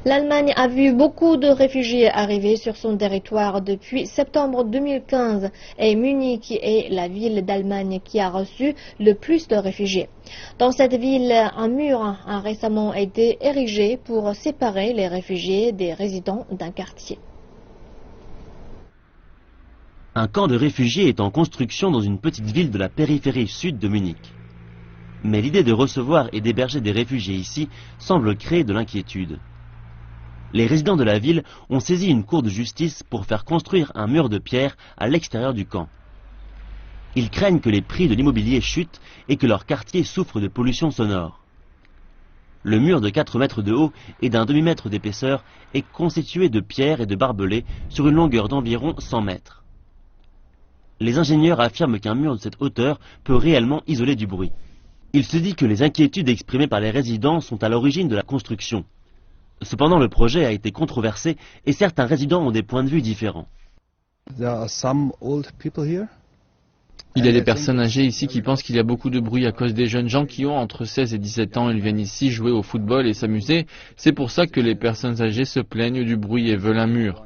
L'Allemagne a vu beaucoup de réfugiés arriver sur son territoire depuis septembre 2015 et Munich est la ville d'Allemagne qui a reçu le plus de réfugiés. Dans cette ville, un mur a récemment été érigé pour séparer les réfugiés des résidents d'un quartier. Un camp de réfugiés est en construction dans une petite ville de la périphérie sud de Munich. Mais l'idée de recevoir et d'héberger des réfugiés ici semble créer de l'inquiétude. Les résidents de la ville ont saisi une cour de justice pour faire construire un mur de pierre à l'extérieur du camp. Ils craignent que les prix de l'immobilier chutent et que leur quartier souffre de pollution sonore. Le mur de 4 mètres de haut et d'un demi-mètre d'épaisseur est constitué de pierres et de barbelés sur une longueur d'environ 100 mètres. Les ingénieurs affirment qu'un mur de cette hauteur peut réellement isoler du bruit. Il se dit que les inquiétudes exprimées par les résidents sont à l'origine de la construction. Cependant, le projet a été controversé et certains résidents ont des points de vue différents. Il y a des personnes âgées ici qui pensent qu'il y a beaucoup de bruit à cause des jeunes gens qui ont entre 16 et 17 ans. Ils viennent ici jouer au football et s'amuser. C'est pour ça que les personnes âgées se plaignent du bruit et veulent un mur.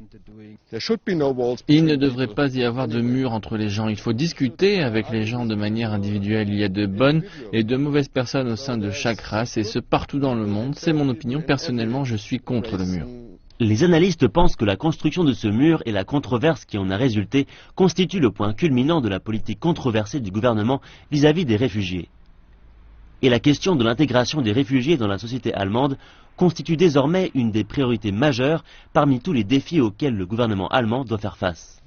Il ne devrait pas y avoir de mur entre les gens. Il faut discuter avec les gens de manière individuelle. Il y a de bonnes et de mauvaises personnes au sein de chaque race et ce partout dans le monde. C'est mon opinion. Personnellement, je suis contre le mur. Les analystes pensent que la construction de ce mur et la controverse qui en a résulté constituent le point culminant de la politique controversée du gouvernement vis-à-vis des réfugiés. Et la question de l'intégration des réfugiés dans la société allemande constitue désormais une des priorités majeures parmi tous les défis auxquels le gouvernement allemand doit faire face.